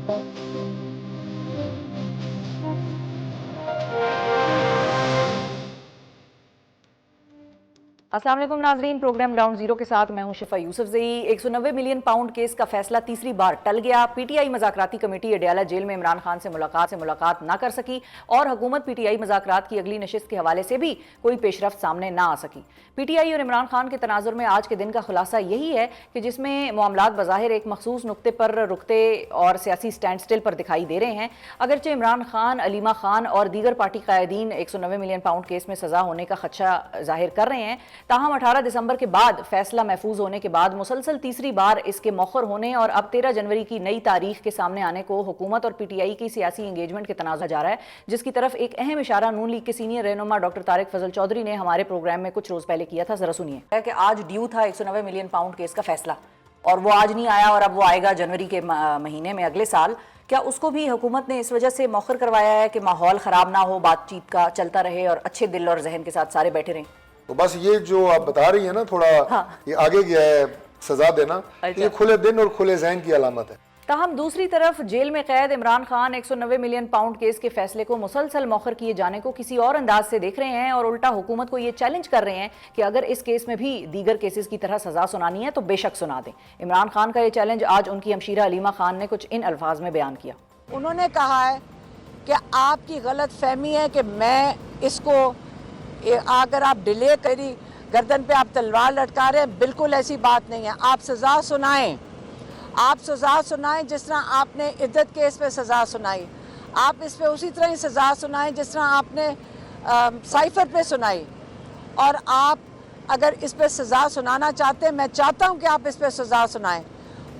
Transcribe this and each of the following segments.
अस्सलाम वालेकुम नाजरीन, प्रोग्राम ग्राउंड जीरो के साथ मैं हूं शिफा यूसुफजई। 190 मिलियन पाउंड केस का फैसला तीसरी बार टल गया। पीटीआई मज़ाकराती कमेटी अडयाला जेल में इमरान खान से मुलाकात ना कर सकी और हुकूमत पीटीआई मज़ाकरात की अगली नशिस्त के हवाले से भी कोई पेशरफ्त सामने ना आ सकी। पीटीआई और इमरान खान के तनाजुर में आज के दिन का खुलासा यही है कि जिसमें मामलात बज़ाहिर एक मखसूस नुक्ते पर रुकते और सियासी स्टैंड स्टिल पर दिखाई दे रहे हैं। अगरचे इमरान खान, अलीमा खान और दीगर पार्टी कायदीन 190 मिलियन पाउंड केस में सजा होने का खदशा जाहिर कर रहे हैं, ताहम 18 दिसंबर के बाद फैसला महफूज होने के बाद मुसलसल तीसरी बार इसके मौखर होने और अब 13 जनवरी की नई तारीख के सामने आने को हुकूमत और पीटीआई की सियासी एंगेजमेंट के तनाज़ा जा रहा है, जिसकी तरफ एक अहम इशारा नून लीग के सीनियर रहनुमा डॉक्टर तारिक फजल चौधरी ने हमारे प्रोग्राम में कुछ रोज पहले किया था। जरा सुनिए कि आज ड्यू था 190 मिलियन पाउंड केस का फैसला और वो आज नहीं आया और अब वो आएगा जनवरी के महीने में अगले साल। क्या उसको भी हुकूमत ने इस वजह से मौखर करवाया है कि माहौल ख़राब ना हो, बातचीत का चलता रहे और अच्छे दिल और जहन के साथ सारे बैठे रहें? तो बस ये जो आप बता रही है ना, थोड़ा ये आगे गया है सजा देना, ये खुले दिन और खुले जहन की अलामत है। ताहम दूसरी तरफ जेल में कैद Imran Khan 190 million pound case के फैसले को मुसलसल मौखर किए जाने को किसी और अंदाज से देख रहे हैं और उल्टा हुकूमत को ये चैलेंज कर रहे हैं कि अगर इस केस में भी दीगर केसेस की तरह सजा सुनानी है तो बेशक सुना दें। इमरान खान का ये चैलेंज आज उनकी हमशीरा अलीमा खान ने कुछ इन अल्फाज में बयान किया। उन्होंने कहा है कि आपकी गलत फहमी है कि मैं इसको, अगर आप डिले करी गर्दन पे आप तलवार लटका रहे हैं, बिल्कुल ऐसी बात नहीं है। आप सज़ा सुनाएं, आप सज़ा सुनाएं जिस तरह आपने इद्दत केस पे सज़ा सुनाई, आप इस पे उसी तरह ही सज़ा सुनाएं जिस तरह आपने साइफर पे सुनाई। और आप अगर इस पे सज़ा सुनाना चाहते हैं, मैं चाहता हूं कि आप इस पे सज़ा सुनाएं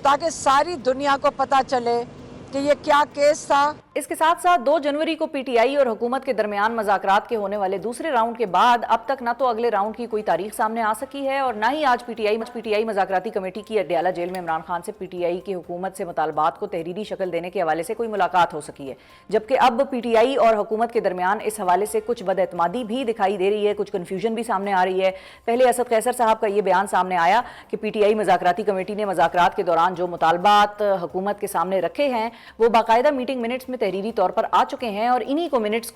ताकि सारी दुनिया को पता चले कि ये क्या केस था। इसके साथ साथ 2 जनवरी को पीटीआई और हुकूमत के दरमियान मज़ाकरात के होने वाले दूसरे राउंड के बाद अब तक ना तो अगले राउंड की कोई तारीख सामने आ सकी है और ना ही आज पीटीआई मज़ाकराती कमेटी की अडयाला जेल में इमरान खान से पीटीआई की हुकूमत से मुतालबात को तहरीरी शक्ल देने के हवाले से कोई मुलाकात हो सकी है। जबकि अब पीटीआई और हुकूमत के दरमियान इस हवाले से कुछ बदएतमादी भी दिखाई दे रही है, कुछ कन्फ्यूजन भी सामने आ रही है। पहले असद कैसर साहब का ये बयान सामने आया कि पीटीआई मज़ाकराती कमेटी ने मज़ाकरात के दौरान जो मुतालबात हुकूमत के सामने रखे हैं वो बाकायदा मीटिंग मिनट्स में तहरीरी तौर पर आ चुके हैं और इन्हीं मिनट्स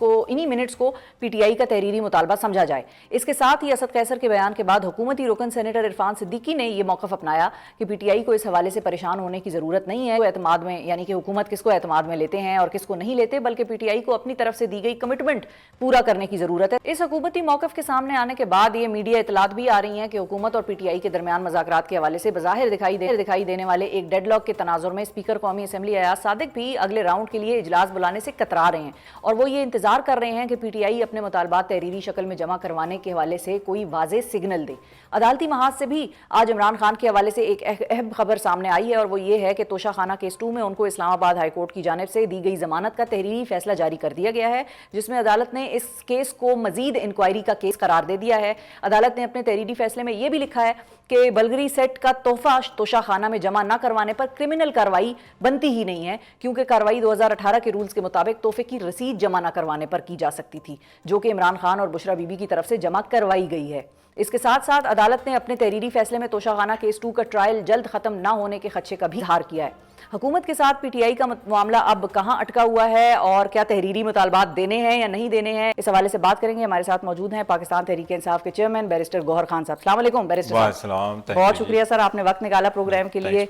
को पीटीआई का तहरीरी मुतालबा समझा जाए। इसके साथ ही असद कैसर के बयान के बाद हुकूमती रुकन सेनेटर इरफान सिद्दीकी ने यह मौक़िफ़ अपनाया कि पीटीआई को इस हवाले से परेशान होने की ज़रूरत नहीं है। एतमाद में, यानी कि हुकूमत किसको एतमाद में लेते हैं और किसको नहीं लेते, बल्कि पीटीआई को अपनी तरफ से दी गई कमिटमेंट पूरा करने की ज़रूरत है। इस हुकूमती मौक़िफ़ के सामने आने के बाद ये मीडिया इतलात भी आ रही हैं कि हुकूमत और पीटीआई के दरमियान मज़ाकरात के हवाले से बज़ाहिर दिखाई देने वाले एक डेडलॉक के तनाजुर में स्पीकर कौमी असम्बली अयाज सादिक भी अगले राउंड के लिए इजलास बुलाने से कतरा रहे हैं और वो ये इंतजार कर रहे हैं कि पीटीआई अपने मुतालबात तहरीरी शक्ल में जमा करवाने के हवाले से कोई वाज़ेह सिग्नल दे। अदालती महाज से भी आज इमरान खान के हवाले से एक अहम खबर सामने आई है और वो ये है कि तोशा खाना केस 2 में उनको इस्लामाबाद हाई कोर्ट की जानिब से दी गई जमानत का तहरीरी फैसला जारी कर दिया गया है, जिसमें अदालत ने इस केस को मजीद इंक्वायरी का केस करार दे दिया है। अदालत ने अपने तहरीरी फैसले में यह भी लिखा है कि बलगरी सेट का तोहफा तोशा खाना में जमा न करवाने पर क्रिमिनल कार्रवाई बनती ही नहीं है, क्योंकि कार्रवाई 2018 के रूल्स के मुताबिक तोहफे की रसीद जमा न करवाने पर की जा सकती थी, जो कि इमरान खान और बुशरा बीबी की तरफ से जमा करवाई गई है। इसके साथ साथ अदालत ने अपने तहरीरी फैसले में तोशा खाना केस 2 का ट्रायल जल्द खत्म न होने के खदशे का भी इज़हार किया है। हुकूमत के साथ पीटीआई का मामला अब कहां अटका हुआ है और क्या तहरीरी मुतालबात देने हैं या नहीं देने हैं, इस हवाले से बात करेंगे। हमारे साथ मौजूद हैं पाकिस्तान तहरीक इंसाफ के चेयरमैन बैरिस्टर गौहर खान साहब। अस्सलाम वालेकुम बैरिस्टर साहब। बहुत शुक्रिया सर, आपने वक्त निकाला प्रोग्राम के लिए।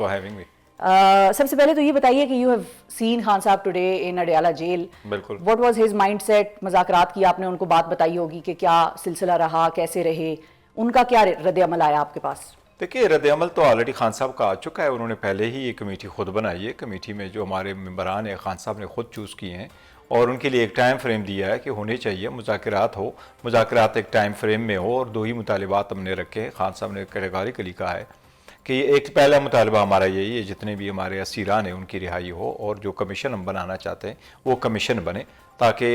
सबसे पहले तो ये बताइए कि यू हैव सीन खान साहब today in Adiala jail, what was his mindset? मज़ाकरात की आपने उनको बात बताई होगी कि क्या सिलसिला रहा, कैसे रहे, उनका क्या रद्द-ए-अमल आया आपके पास? देखिए, रद्द-ए-अमल तो ऑलरेडी खान साहब का आ चुका है। उन्होंने पहले ही ये कमेटी खुद बनाई है। कमेटी में जो हमारे मेंबरान हैं खान साहब ने खुद चूज़ किए हैं और उनके लिए एक टाइम फ्रेम दिया है कि होने चाहिए मुज़ाकरात हो, मुज़ाकरात एक टाइम फ्रेम में हो और 2 ही मुतालिबात हमने रखे हैं। खान साहब ने कैटेगोरिकली कहा है कि एक पहला मुतालबा हमारा यही है, जितने भी हमारे असीरान हैं उनकी रिहाई हो और जो कमीशन हम बनाना चाहते हैं वो कमीशन बने। ताकि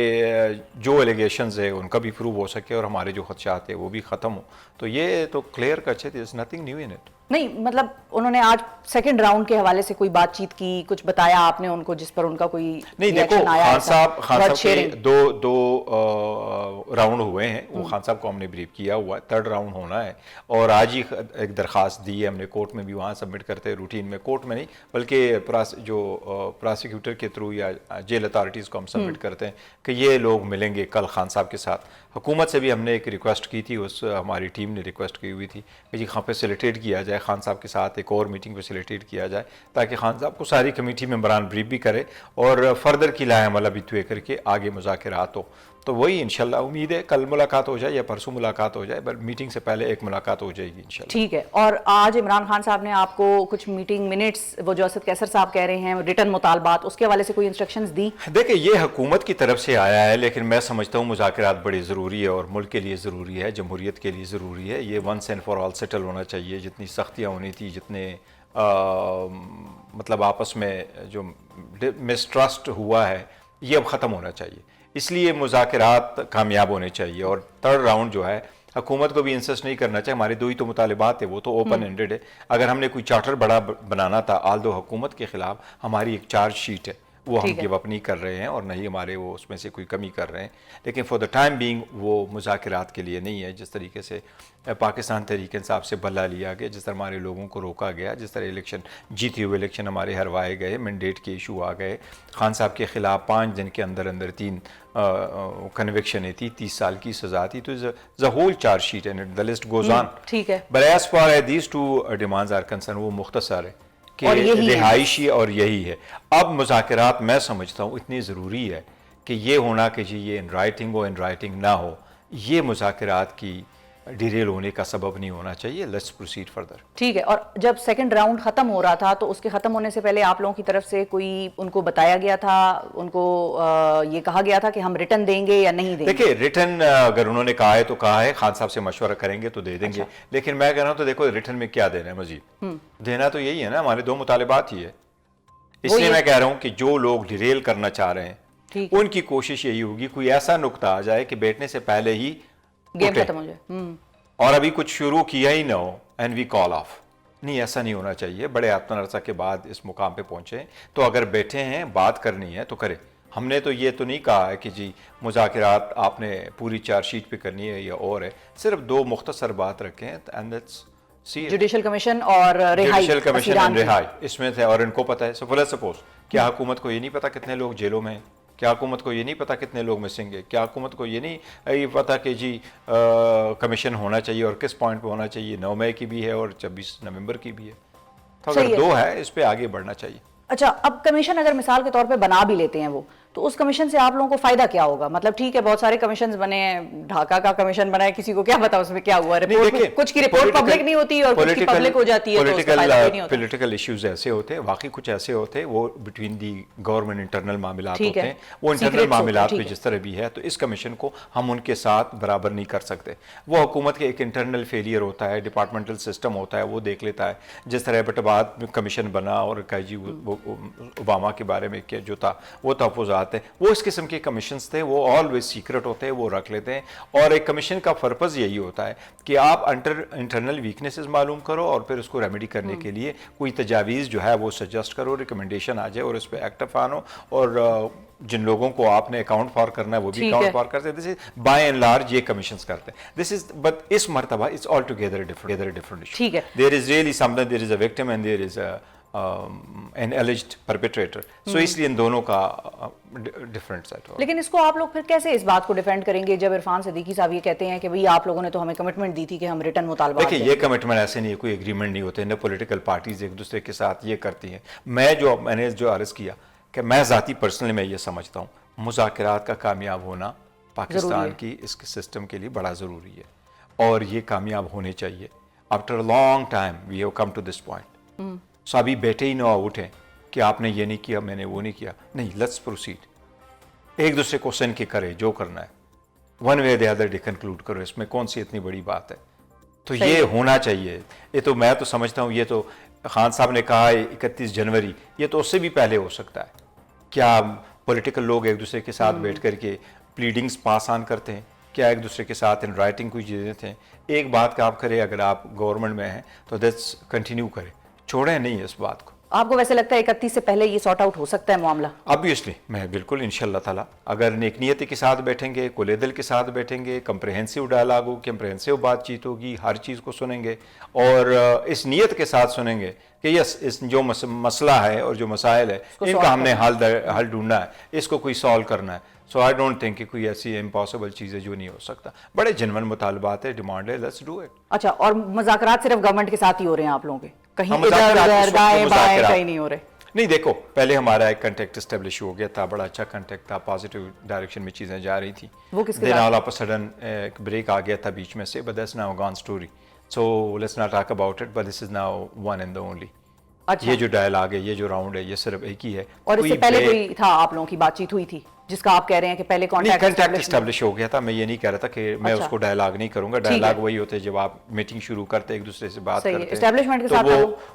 जो एलिगेशंस है उनका भी प्रूव हो सके और हमारे जो खदशात है वो भी ख़त्म हो। तो ये तो क्लियर कट है, there is nothing new in it. नहीं मतलब उन्होंने आज सेकंड राउंड के हवाले से कोई बातचीत की, कुछ बताया आपने उनको जिस पर उनका कोई नहीं? देखो, खान साहब के दो राउंड हुए हैं, वो खान साहब को हमने ब्रीफ किया हुआ है, थर्ड राउंड होना है और आज ही एक दरखास्त दी है हमने कोर्ट में भी, वहाँ सबमिट करते हैं रूटीन में, कोर्ट में नहीं बल्कि जो प्रोसिक्यूटर के थ्रू या जेल अथॉरिटीज़ को हम सबमिट करते हैं कि ये लोग मिलेंगे कल खान साहब के साथ। हुकूमत से भी हमने एक रिक्वेस्ट की थी, उस हमारी टीम ने रिक्वेस्ट की हुई थी कि जी फैसिलिटेट किया जाए खान साहब के साथ, एक और मीटिंग फैसिलिटेट किया जाए ताकि खान साहब को सारी कमेटी मेंबरान ब्रीफ भी करे और फर्दर की लाएमल अभी तय करके आगे मुज़ाकरात हो। तो वही इंशाल्लाह उम्मीद है कल मुलाकात हो जाए या परसों मुलाकात हो जाए, बट मीटिंग से पहले एक मुलाकात हो जाएगी इंशाल्लाह। ठीक है। और आज इमरान खान साहब ने आपको कुछ मीटिंग मिनट्स, वो जो असद कैसर साहब कह रहे हैं रिटर्न मुतालबात, उसके हवाले से कोई इंस्ट्रक्शंस दी? देखिए, ये हुकूमत की तरफ से आया है, लेकिन मैं समझता हूँ मुज़ाकरात बड़ी ज़रूरी है और मुल्क के लिए ज़रूरी है, जमहूरियत के लिए ज़रूरी है। ये once and for all settle होना चाहिए। जितनी सख्तियाँ होनी थी, जितने मतलब आपस में जो मिसट्रस्ट हुआ है, ये अब ख़त्म होना चाहिए। इसलिए मुज़ाकरात कामयाब होने चाहिए और थर्ड राउंड जो है हुकूमत को भी इंसिस्ट नहीं करना चाहिए। हमारे दो ही तो मुतालिबात है, वो तो ओपन एंडेड है। अगर हमने कोई चार्टर बड़ा बनाना था, आल्दो हुकूमत के खिलाफ हमारी एक चार्ज शीट है, वो हम गिव अप नहीं कर रहे हैं और नहीं हमारे वो उसमें से कोई कमी कर रहे हैं, लेकिन फॉर द टाइम बीइंग वो मुज़ाकरात के लिए नहीं है। जिस तरीके से पाकिस्तान तहरीक इंसाफ से बदला लिया गया, जिस तरह हमारे लोगों को रोका गया, जिस तरह इलेक्शन जीते हुए इलेक्शन हमारे हरवाए गए, मैंडेट के इशू आ गए, खान साहब के खिलाफ 5 दिन के अंदर अंदर 3 कन्विक्शनें थी, 30 साल की सजा थी। तो the whole charge sheet and the list goes on. ठीक है। But as far as these 2 demands are concern, वो मुख्तसर है कि रिहायशी और यही है। अब मुज़ाकरात मैं समझता हूँ इतनी ज़रूरी है कि ये होना कि जी ये इन राइटिंग हो, इन राइटिंग ना हो, ये मुज़ाकरात की डिरेल होने का सबब नहीं होना चाहिए। Let's proceed further. ठीक है। और जब सेकंड राउंड खत्म हो रहा था तो उसके खत्म होने से पहले आप लोगों की तरफ से कोई उनको बताया गया था, उनको ये कहा गया था कि हम रिटर्न देंगे या नहीं देंगे? देखिए, रिटर्न अगर उन्होंने कहा है तो कहा है, खान साहब से मशवरा करेंगे तो दे देंगे। लेकिन मैं कह रहा हूँ तो देखो रिटर्न में क्या देना है मजीद, देना तो यही है ना, हमारे 2 मुतालिबात ही है। इसलिए मैं कह रहा हूँ कि जो लोग डिरेल करना चाह रहे हैं उनकी कोशिश यही होगी कोई ऐसा नुक्ता आ जाए कि बैठने से पहले ही गेम खत्म हो जाए और अभी कुछ शुरू किया ही ना हो एंड वी कॉल ऑफ। नहीं, ऐसा नहीं होना चाहिए। बड़े आत्मनिर्भरता के बाद इस मुकाम पे पहुंचे, तो अगर बैठे हैं बात करनी है तो करें। हमने तो ये तो नहीं कहा है कि जी मुज़ाकरात आपने पूरी चार्जशीट पे करनी है या और है, सिर्फ 2 मुख्तसर बात रखें and let's see. Judicial commission और रिहाई, जुडिशल कमिशन एंड रिहाई इसमें थे और इनको पता है। सपोज क्या हुकूमत को ये नहीं पता कितने लोग जेलों में हैं? क्या हुकूमत को ये नहीं पता कितने लोग मिसिंग है? क्या हुकूमत को ये नहीं पता कि जी कमीशन होना चाहिए और किस पॉइंट पे होना चाहिए? 9 मई की भी है और 26 नवंबर की भी है। तो अगर 2 है, इस पे आगे बढ़ना चाहिए। अच्छा, अब कमीशन अगर मिसाल के तौर पे बना भी लेते हैं वो, तो उस कमीशन से आप लोगों को फायदा क्या होगा? मतलब ठीक है, बहुत सारे कमीशन बने हैं, ढाका का कमीशन बना है, किसी को क्या पता उसमें क्या हुआ। रिपोर्ट कुछ की रिपोर्ट पब्लिक नहीं होती और कुछ की पब्लिक हो जाती है, तो उसका फायदा नहीं होता। पॉलिटिकल इश्यूज ऐसे होते हैं, वाकई कुछ ऐसे होते हैं, वो बिटवीन दी गवर्नमेंट इंटरनल मामलात होते हैं। वो इंटरनल मामलात में जिस तरह भी है, तो इस कमीशन को हम उनके साथ बराबर नहीं कर सकते। वो हुकूमत के एक इंटरनल फेलियर होता है, डिपार्टमेंटल सिस्टम होता है, वो देख लेता है। जिस तरह बटबाद कमीशन बना और कहा जी ओबामा के बारे में क्या जो था वो तहफ़्फ़ुज़ात है, वो इस किस्म के कमीशंस थे, वो ऑलवेज सीक्रेट होते हैं, वो रख लेते हैं। और एक कमीशन का पर्पज़ यही होता है कि आप इंटरनल वीकनेसेस मालूम करो और फिर उसको रेमेडी करने के लिए कोई तजावीज़ जो है वो सजेस्ट करो, रिकमेंडेशन आ जाए और उस पर एक्ट ऑन हो। और जिन लोगों को आपने अकाउंट फॉर करना है वो भी अकाउंट फॉर करते हैं। This is by and large ये कमीशंस करते हैं। दिस इज बट इस मरतबा it's all together different issue. ठीक है। There is really something, there is a victim and there is an alleged perpetrator. So इसलिए इन दोनों का डिफरेंट सेट हो। लेकिन इसको आप लोग फिर कैसे इस बात को डिफेंड करेंगे जब इरफान सिद्दीकी साहब ये कहते हैं कि भाई आप लोगों ने तो हमें कमिटमेंट दी थी कि हम रिटर्न मुतालबा। देखिए, ये कमिटमेंट ऐसे नहीं है, कोई एग्रीमेंट नहीं होते ना, पॉलिटिकल पार्टीज एक दूसरे के साथ ये करती हैं। मैंने जो अर्ज किया कि मैं ज़ाती पर्सनली मैं ये समझता हूँ मुज़ाकरात का कामयाब होना पाकिस्तान की इस सिस्टम के लिए बड़ा ज़रूरी है और ये कामयाब होने चाहिए। After a long time we have come to this point. So अभी बैठे ही ना उठें कि आपने ये नहीं किया, मैंने वो नहीं किया। नहीं, लेट्स प्रोसीड। एक दूसरे को सन के करे जो करना है, one way the other conclude करो। इसमें कौन सी इतनी बड़ी बात है? तो ये होना चाहिए। ये तो मैं तो समझता हूँ, ये तो खान साहब ने कहा है 31 जनवरी, ये तो उससे भी पहले हो सकता है। क्या पॉलिटिकल लोग एक दूसरे के साथ बैठ करके प्लीडिंग्स पास ऑन करते हैं? क्या एक दूसरे के साथ इन राइटिंग कोई चीज़ें थे? एक बात का आप करें, अगर आप गवर्नमेंट में हैं तो दैट्स कंटिन्यू करें, छोड़ें नहीं इस बात को। आपको वैसे लगता है 31 से पहले ये सॉर्ट आउट हो सकता है मामला? ऑब्वियसली मैं बिल्कुल इंशाल्लाह ताला, अगर नेक नियति के साथ बैठेंगे, कुले दिल के साथ बैठेंगे, कंप्रहेंसिव डायलॉग हो, कंप्रहेंसिव बातचीत होगी, हर चीज़ को सुनेंगे और इस नीयत के साथ सुनेंगे कि यस, इस जो मसला है और जो मसाइल है इनका हमने हल ढूंढना है, इसको कोई सॉल्व करना है। सो आई डोंट थिंक कि कोई ऐसी इम्पॉसिबल चीज़ है जो नहीं हो सकता। बड़े जेन्युइन मुतालबात है, डिमांड है, लेट्स डू इट। अच्छा, और मुज़ाकरात सिर्फ गवर्नमेंट के साथ ही हो रहे हैं आप लोगों के? कहीं हाँ, इधर मुज़ाकरात उधर इस वक्त दाएं बाएं मुज़ाकरात कहीं नहीं हो रहे? नहीं, देखो पहले हमारा एक कंटेक्ट इस्टेब्लिश हो गया था, बड़ा अच्छा कंटेक्ट था, पॉजिटिव डायरेक्शन में चीज़ें जा रही थी। वो किसके देन साथ? ऑल ऑफ अ सडन एक ब्रेक आ गया था बीच में से, but that's now gone story, so let's not talk about it, but this is now one and the only. अच्छा, ये जो डायलॉग है, ये जो राउंड है, ये सिर्फ एक ही है। और इससे पहले कोई था आप लोगों की बातचीत हुई थी जिसका आप कह रहे हैं कि पहले कंटेक्ट इस्टेब्लिश हो गया था? मैं ये नहीं कह रहा था कि मैं अच्छा, उसको डायलॉग नहीं करूंगा। डायलॉग वही होते हैं जब आप मीटिंग शुरू करते, एक दूसरे से बात सही है, करते हैं। एस्टेब्लिशमेंट के तो साथ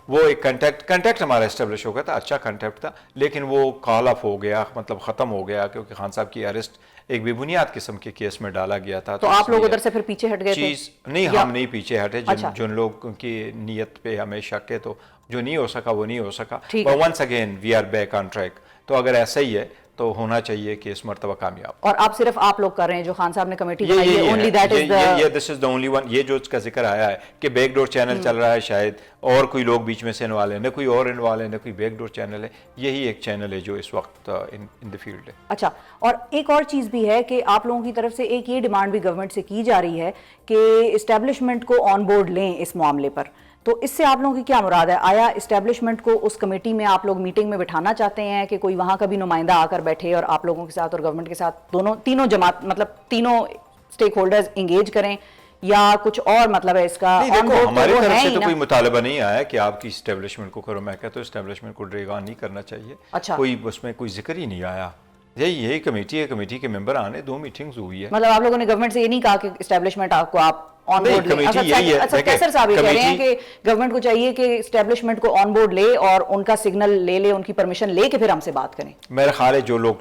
वो एक कंटेक्ट हमारा इस्टेब्लिश हो गया था, अच्छा कंटेक्ट था, लेकिन वो कॉल ऑफ हो गया, मतलब खत्म हो गया, क्योंकि खान साहब की अरेस्ट एक बेबुनियाद किस्म के केस में डाला गया था। तो आप लोग उधर से फिर पीछे हट गए थे? चीज नहीं, हम नहीं पीछे हटे। अच्छा, जिन लोग की नीयत पे हमें शक है, तो जो नहीं हो सका वो नहीं हो सका, ठीक बट है। Once again we are back on track. तो अगर ऐसा ही है तो होना चाहिए कि इस मरतबा कामयाब। और आप सिर्फ आप लोग कर रहे हैं जो खान साहब ने कमेटी बनाई है? Only that is the this is the only one. ये जो इसका जिक्र आया है कि बैकडोर चैनल चल रहा है, शायद और कोई लोग बीच में से इन्वॉल्व है, न कोई और इन्वॉल्व है, न कोई बैकडोर चैनल है, यही एक चैनल है जो इस वक्त इन द फील्ड है। अच्छा, और एक और चीज़ भी है कि आप लोगों की तरफ से एक ये डिमांड भी गवर्नमेंट से की जा रही है कि इस्टेब्लिशमेंट को ऑन बोर्ड लें इस मामले पर। तो इससे आप लोगों की क्या मुराद है? आया इस्टेब्लिशमेंट को उस कमेटी में आप लोग मीटिंग में बिठाना चाहते हैं कि कोई वहाँ का भी नुमाइंदा आकर बैठे और आप लोगों के साथ और गवर्नमेंट के साथ तीनों जमात, मतलब तीनों स्टेक होल्डर्स इंगेज करें, या कुछ और मतलब है इसका? नहीं, देखो हमारी वो तरफ है से ही तो ना। कोई मुतालबा नहीं आया कि आपकी इस्टेब्लिशमेंट को करो। मैं कहता हूँ इस्टेब्लिशमेंट को ड्रैग ऑन नहीं करना चाहिए। अच्छा, कोई उसमें कोई जिक्र ही नहीं आया। यही कमेटी है, कमेटी के मेंबर आने, 2 मीटिंग्स हुई है। मतलब आप लोगों ने गवर्नमेंट से ये नहीं कहा कि इस्टेब्लिशमेंट आपको आप ऑन नहीं, बोर्ड ले? कमेटी यही है। अच्छा, कैसर साहब ये कह रहे हैं कि गवर्नमेंट को चाहिए कि इस्टेब्लिशमेंट को ऑन बोर्ड ले और उनका सिग्नल ले, उनकी परमिशन ले के फिर हमसे बात करें। मेरा ख्याल है जो लोग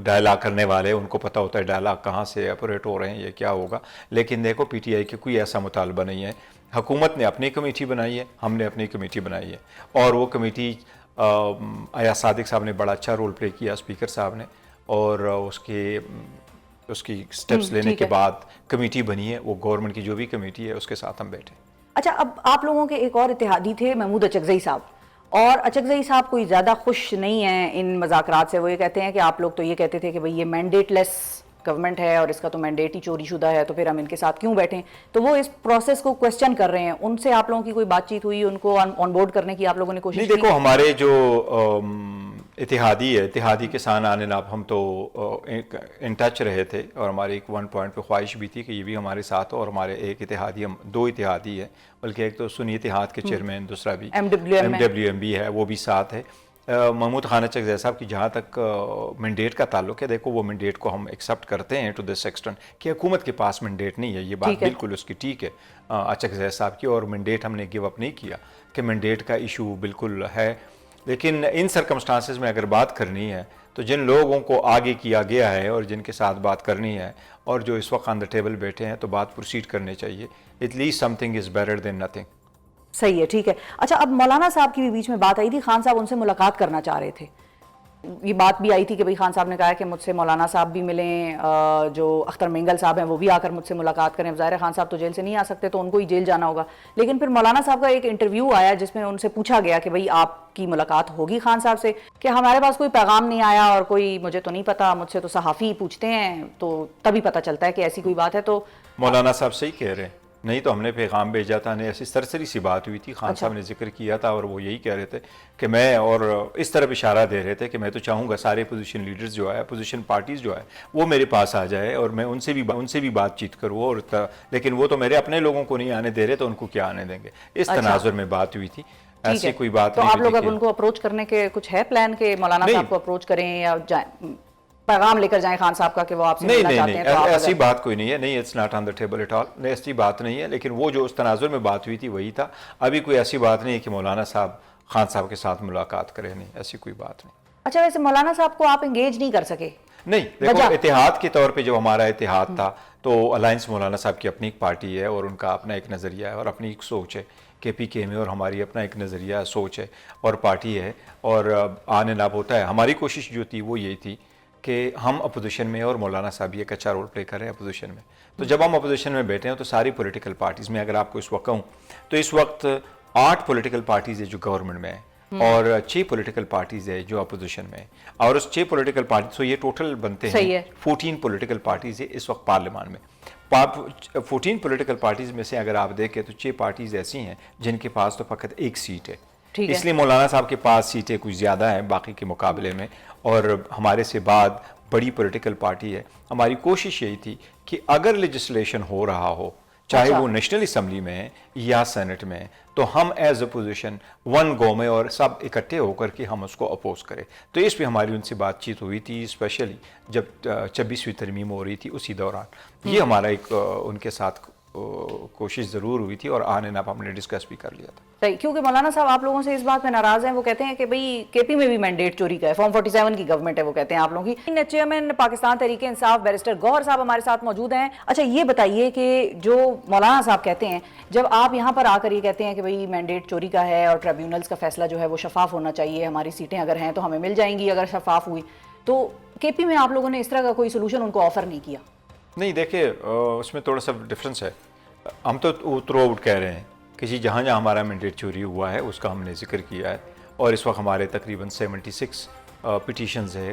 डायलॉग करने वाले हैं उनको पता होता है डायलॉग कहाँ से ऑपरेट हो रहे हैं, ये क्या होगा। लेकिन देखो पीटीआई की कोई ऐसा मुतालबा नहीं है। हुकूमत ने अपनी कमेटी बनाई है, हमने अपनी कमेटी बनाई है, और वो कमेटी अयाज सादिक साहब ने बड़ा अच्छा रोल प्ले किया, स्पीकर साहब ने, और उसकी स्टेप्स लेने के बाद कमेटी बनी है। वो गवर्नमेंट की जो भी कमेटी है उसके साथ हम बैठे। अच्छा, अब आप लोगों के एक और इत्तेहादी थे महमूद अचकज़ई साहब, और अचकज़ई साहब कोई ज़्यादा खुश नहीं है इन मुज़ाकरात से। वो ये कहते हैं कि आप लोग तो ये कहते थे कि भाई ये मैंडेटलेस गवर्नमेंट है और इसका तो मैंडेट ही चोरी शुदा है, तो फिर हम इनके साथ क्यों बैठें? तो वो इस प्रोसेस को क्वेश्चन कर रहे हैं। उनसे आप लोगों की कोई बातचीत हुई? उनको ऑन बोर्ड करने की आप लोगों ने कोशिश नहीं, की? देखो हमारे जो इतिहादी किसान आने ना, हम तो इन टच रहे थे, और हमारी एक वन पॉइंट पे ख्वाहिश भी थी कि ये भी हमारे साथ हो। और हमारे एक इतिहादी, हम 2 इतिहादी है, बल्कि एक तो सुन्नी इतिहाद के चेयरमैन, दूसरा भी MWM है, वो भी साथ है। महमूद खान अचकज़ई साहब की जहाँ तक मैंडेट का ताल्लुक है, देखो वो मैंडेट को हम एक्सेप्ट करते हैं टू दिस एक्सटेंट कि हुकूमत के पास मैंडेट नहीं है। ये बात बिल्कुल उसकी ठीक है अचकज़ई साहब की, और मैंडेट हमने गिव अप नहीं किया कि मैंडेट का इशू बिल्कुल है। लेकिन इन सर्कमस्टांसिस में अगर बात करनी है तो जिन लोगों को आगे किया गया है और जिनके साथ बात करनी है, और जो इस वक्त ऑन द टेबल बैठे हैं, तो बात प्रोसीड करनी चाहिए। At least something is better than nothing. सही है, ठीक है। अच्छा, अब मौलाना साहब की भी बीच में बात आई थी, खान साहब उनसे मुलाकात करना चाह रहे थे। ये बात भी आई थी कि भाई खान साहब ने कहा कि मुझसे मौलाना साहब भी मिलें, जो अख्तर मिंगल साहब हैं वो भी आकर मुझसे मुलाकात करें। ज़ाहिर है खान साहब तो जेल से नहीं आ सकते, तो उनको ही जेल जाना होगा। लेकिन फिर मौलाना साहब का एक इंटरव्यू आया जिसमें उनसे पूछा गया कि भाई आपकी मुलाकात होगी खान साहब से? कि हमारे पास कोई पैगाम नहीं आया और कोई मुझे तो नहीं पता, मुझसे तो सहाफ़ी पूछते हैं, तो तभी पता चलता है कि ऐसी कोई बात है। तो मौलाना साहब सही कह रहे हैं, नहीं तो हमने पैगाम भेजा था, नहीं ऐसी सरसरी सी बात हुई थी। खान साहब ने जिक्र किया था और वो यही कह रहे थे कि मैं, और इस तरफ इशारा दे रहे थे कि मैं तो चाहूँगा सारे पोजीशन लीडर्स जो है, पोजीशन पार्टीज़ जो है, वो मेरे पास आ जाए और मैं उनसे भी बातचीत करूँ। और लेकिन वो तो मेरे अपने लोगों को नहीं आने दे रहे, तो उनको क्या आने देंगे? इस तनाजुर में बात हुई थी, ऐसी कोई बात तो नहीं। आप लोग अब उनको अप्रोच करने के कुछ है प्लान के मौलाना साहब को अप्रोच करें या पैगाम लेकर जाएं खान साहब का कि वो आपसे मिलना चाहते हैं? नहीं, ऐसी बात कोई नहीं है। नहीं, it's not on the table at all. नहीं, ऐसी बात नहीं है। लेकिन वो जो उस तनाजुर में बात हुई थी वही था। अभी कोई ऐसी बात नहीं है कि मौलाना साहब खान साहब के साथ मुलाकात करें, नहीं, ऐसी कोई बात नहीं। अच्छा, वैसे मौलाना साहब को आप एंगेज नहीं कर सके? नहीं, देखो इतिहाद के तौर पे जब हमारा इतिहाद था तो अलायंस मौलाना साहब की अपनी एक पार्टी है और उनका अपना एक नज़रिया है और अपनी एक सोच है। KPK में और हमारी अपना एक नज़रिया सोच है और पार्टी है और आने नाब होता है। हमारी कोशिश जो थी वो यही थी कि हम अपोजिशन में और मौलाना साहब भी एक अच्छा रोल प्ले कर रहे हैं अपोजिशन में। तो जब हम अपोजिशन में बैठे हैं तो सारी पॉलिटिकल पार्टीज़ में, अगर आपको इस वक्त कहूँ तो इस वक्त 8 पॉलिटिकल पार्टीज़ है जो गवर्नमेंट में है और 6 पॉलिटिकल पार्टीज़ है जो अपोजिशन में है और उस 6 पॉलिटिकल पार्टी, तो ये टोटल बनते हैं 14 पॉलिटिकल पार्टीज़ है इस वक्त पार्लियामान में। 14 पॉलिटिकल पार्टीज़ में से अगर आप देखें तो 6 पार्टीज़ ऐसी हैं जिनके पास तो फ़कत एक सीट है। इसलिए मौलाना साहब के पास सीटें कुछ ज़्यादा हैं बाकी के मुकाबले में और हमारे से बाद बड़ी पॉलिटिकल पार्टी है। हमारी कोशिश यही थी कि अगर लेजिस्लेशन हो रहा हो, चाहे वो नेशनल असम्बली में है या सेनेट में है, तो हम एज अपोजिशन वन गो में और सब इकट्ठे होकर के हम उसको अपोज करें। तो इस पर हमारी उनसे बातचीत हुई थी, स्पेशली जब 26वीं तरमीम हो रही थी उसी दौरान। ये हमारा एक उनके साथ कोशिश ज़रूर हुई थी और आने ना हमने डिस्कस भी कर लिया था। सही, क्योंकि मौलाना साहब आप लोगों से इस बात में नाराज हैं। वो कहते हैं कि भाई KP में भी मैंडेट चोरी का है, फॉर्म 47 की गवर्नमेंट है वो कहते हैं आप लोगों की। चेयरमैन पाकिस्तान तहरीक इंसाफ बैरिस्टर गौहर साहब हमारे साथ मौजूद हैं। अच्छा, ये बताइए कि जो मौलाना साहब कहते हैं, जब आप यहाँ पर आकर ये कहते हैं कि भाई मैंडेट चोरी का है और ट्रिब्यूनल्स का फैसला जो है वो शफाफ होना चाहिए, हमारी सीटें अगर हैं तो हमें मिल जाएंगी अगर शफाफ हुई, तो KP में आप लोगों ने इस तरह का कोई सोल्यूशन उनको ऑफर नहीं किया? नहीं, देखिए उसमें थोड़ा सा डिफरेंस है। हम तो थ्रू आउट कह रहे हैं कि जी जहाँ जहाँ हमारा मैंडेट चोरी हुआ है उसका हमने जिक्र किया है और इस वक्त हमारे तकरीबन 76 पिटीशंस है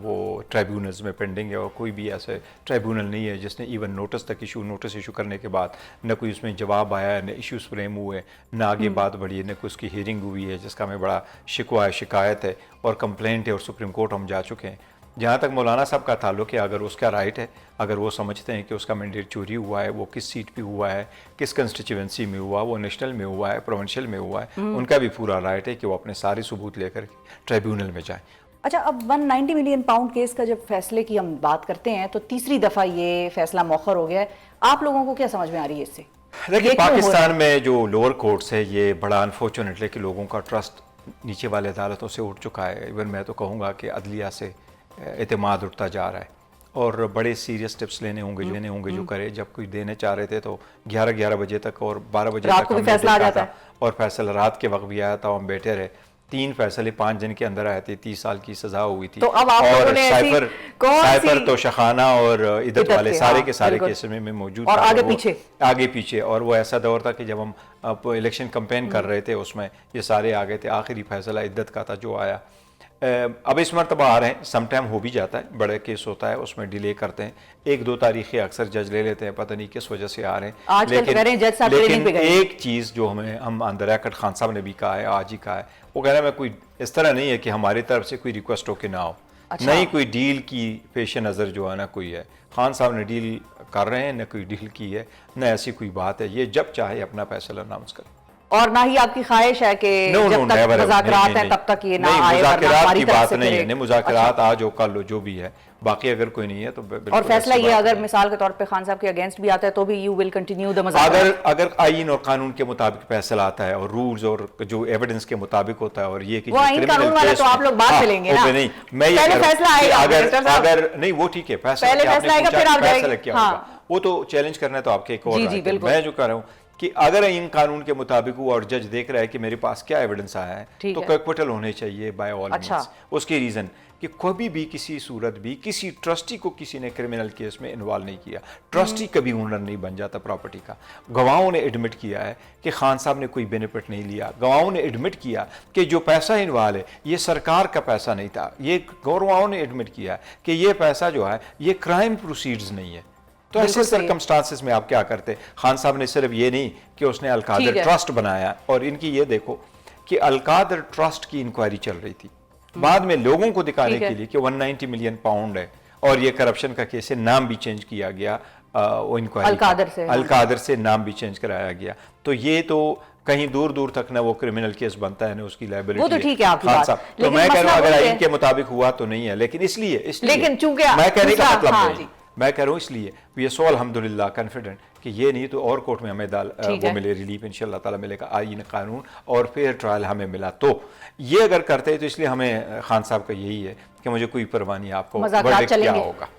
वो ट्राइब्यूनल्स में पेंडिंग है और कोई भी ऐसे ट्राइब्यूनल नहीं है जिसने इवन नोटिस इशू करने के बाद न कोई उसमें जवाब आया है, न इश्यूज़ फ्रेम हुए, न आगे बात बढ़ी है, न कोई उसकी हियरिंग हुई है जिसका हमें बड़ा शिकवा है, शिकायत है और कंप्लेंट है और सुप्रीम कोर्ट हम जा चुके हैं। जहाँ तक मौलाना साहब का ताल्लुक है, अगर उसका राइट है, अगर वो समझते हैं कि उसका मैंडेट चोरी हुआ है, वो किस सीट पे हुआ है, किस कंस्टिट्यूएंसी में हुआ, वो नेशनल में हुआ है, प्रोविंशियल में हुआ है, उनका भी पूरा राइट है कि वो अपने सारे सबूत लेकर ट्राइब्यूनल में जाएं। अच्छा, अब 190 मिलियन पाउंड केस का जब फैसले की हम बात करते हैं तो तीसरी दफ़ा ये फैसला मौखर हो गया है, आप लोगों को क्या समझ में आ रही है इससे? देखिए, पाकिस्तान में जो लोअर कोर्ट्स है ये बड़ा अनफॉर्चुनेटली कि लोगों का ट्रस्ट नीचे वाले अदालतों से उठ चुका है। इवन मैं तो कहूँगा कि अदलिया से एतमाद उठता जा रहा है और बड़े सीरियस स्टेप्स लेने होंगे जो करे। जब कोई देने चाह रहे थे तो 11 बजे तक और 12 बजे तक हमने फैसला आ देखा जाता था और फैसला रात के वक्त भी आया था। हम बैठे रहे, 3 फैसले 5 दिन के अंदर आए थे, 30 साल की सजा हुई थी। तो अब आप और साइफर तो शखाना और इद्दत वाले सारे के सारे केस में मौजूद और आगे पीछे और वो ऐसा दौर था कि जब हम इलेक्शन कैंपेन कर रहे थे उसमें ये सारे आ गए थे। आखिरी फैसला इद्दत का था जो आया। अब इस मरतबा आ रहे हैं, सम टाइम हो भी जाता है, बड़ा केस होता है उसमें डिले करते हैं, 1-2 तारीखें अक्सर जज ले लेते हैं, पता नहीं किस वजह से आ रहे हैं। लेकिन एक चीज़ जो हम अंदर रैकट खान साहब ने भी कहा है, आज ही कहा है, वो कह रहा है मैं कोई इस तरह नहीं है कि हमारी तरफ से कोई रिक्वेस्ट हो कि ना हो। अच्छा। नहीं कोई डील की पेश नज़र जो है ना कोई है, खान साहब ने डील कर रहे हैं, न कोई डील की है, न ऐसी कोई बात है। ये जब चाहे अपना फैसला अनाउंस करें और ना ही आपकी ख्वाहिश है कि जब तक मुज़ाकरात हैं तब तक ये ना आए, मुज़ाकरात की बात नहीं है, मुज़ाकरात आज हो कल हो जो भी है, बाकी अगर कोई नहीं है तो और फैसला ये अगर मिसाल के तौर पे खान साहब के अगेंस्ट भी आता है तो भी यू विल कंटिन्यू द मुज़ाकरात। अगर आईन और कानून के मुताबिक फैसला आता है और रूल्स और जो एविडेंस के मुताबिक होता है और ये कि वो आईन कानून वाला तो आप लोग बात में लेंगे ना, नहीं मैं पहले फैसला आएगा, अगर नहीं वो ठीक है, फैसला आएगा फिर आप फैसला क्या होगा वो तो चैलेंज करना है तो आपके एक और मैं जो कर रहा हूँ कि अगर इन कानून के मुताबिक हुआ और जज देख रहा है कि मेरे पास क्या एविडेंस आया है तो एक्विटल होने चाहिए बाय ऑल मींस। उसकी रीजन कि कभी भी किसी सूरत भी किसी ट्रस्टी को किसी ने क्रिमिनल केस में इन्वॉल्व नहीं किया। ट्रस्टी कभी ओनर नहीं बन जाता प्रॉपर्टी का। गवाहों ने एडमिट किया है कि खान साहब ने कोई बेनिफिट नहीं लिया। गवाहों ने एडमिट किया कि जो पैसा इन्वॉल्व है ये सरकार का पैसा नहीं था। ये गवाहों ने एडमिट किया कि ये पैसा जो है ये क्राइम प्रोसीड्स नहीं है। तो ऐसे सर्कमस्टांसेस में आप क्या करते? खान साहब ने सिर्फ ये नहीं कि उसने अलकादर ट्रस्ट बनाया और इनकी ये देखो कि अलकादर ट्रस्ट की इंक्वायरी चल रही थी, बाद में लोगों को दिखाने के लिए कि 190 मिलियन पाउंड है और ये करप्शन का केस है, नाम भी चेंज किया गया वो इंक्वायरी अलकादर से नाम भी चेंज कराया गया। तो ये तो कहीं दूर दूर तक ना वो क्रिमिनल केस बनता है ना उसकी लायबिलिटी। वो तो ठीक है आपकी बात, तो मैं कह रहा हूँ अगर आईन के मुताबिक हुआ तो नहीं है, लेकिन इसलिए लेकिन चूंकि मैं कहने का मतलब मैं कह रहा हूँ इसलिए वी आर सो अल्हम्दुलिल्लाह कॉन्फिडेंट कि ये नहीं तो और कोर्ट में हमें वो मिले रिलीफ इंशाल्लाह ताला मिलेगा आईन कानून और फिर ट्रायल हमें मिला। तो ये अगर करते हैं तो इसलिए हमें खान साहब का यही है कि मुझे कोई परवाह नहीं आपको वर्डिक्ट क्या होगा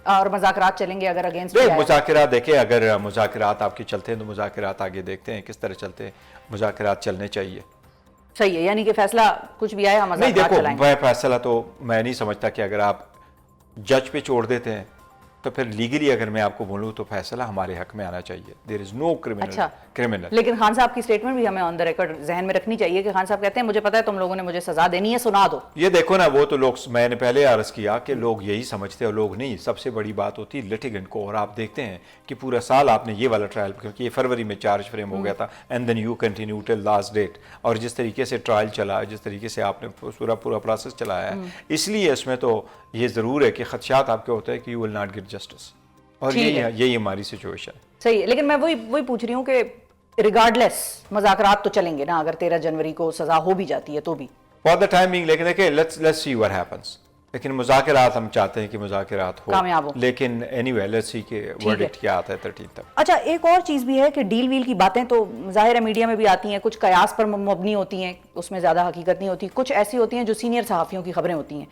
और मुज़ाकरात चलेंगे अगर अगेंस्ट मुज़ाकरात देखें, अगर मुज़ाकरात आपके चलते हैं तो मुज़ाकरात आगे देखते हैं किस तरह चलते हैं, मुज़ाकरात चलने चाहिए। सही है, यानी कि फैसला कुछ भी आए हम नहीं देखो वह फैसला तो मैं नहीं समझता कि अगर आप जज पे छोड़ देते हैं तो फिर लीगली अगर मैं आपको बोलूं तो फैसला हमारे हक में आना चाहिए। There is no criminal. लेकिन खान साहब की स्टेटमेंट भी हमें ऑन द रिकॉर्ड जहन में रखनी चाहिए कि खान साहब कहते हैं मुझे पता है तुम लोगों ने मुझे सजा देनी है, सुना दो। ये देखो ना, वो तो लोग, मैंने पहले अर्ज किया कि लोग यही समझते हैं, लोग नहीं। सबसे बड़ी बात होती है लिटिगेंट को, और आप देखते हैं कि पूरा साल आपने ये वाला ट्रायल, क्योंकि ये फरवरी में चार्ज फ्रेम हो गया था and then you continue till last date, और जिस तरीके से ट्रायल चला, जिस तरीके से आपने पूरा प्रोसेस चलाया है, इसलिए इसमें तो ये जरूर है कि खदशात आपके होते हैं कि you will not gate justice, और यही हमारी सिचुएशन। सही है, लेकिन मैं वही पूछ रही हूँ कि रिगार्डलेस मुज़ाकरात तो चलेंगे ना, अगर 13 जनवरी को सजा हो भी जाती है तो भी फॉर द टाइम बिंग। लेकिन देखिए लेट्स सी व्हाट हैपेंस। लेकिन मुज़ाकरात हम चाहते हैं कि मुज़ाकरात हो, कामयाब हो। लेकिन एनीवे लेट्स सी के वर्डिक्ट क्या आता है 13 तक। अच्छा, एक और चीज़ भी है कि डील वील की बातें तो जाहिर है मीडिया में भी आती हैं, कुछ कयास पर मबनी होती हैं, उसमें ज़्यादा हकीकत नहीं होती, कुछ ऐसी होती हैं जो सीनियर सहाफ़ियों की खबरें होती हैं।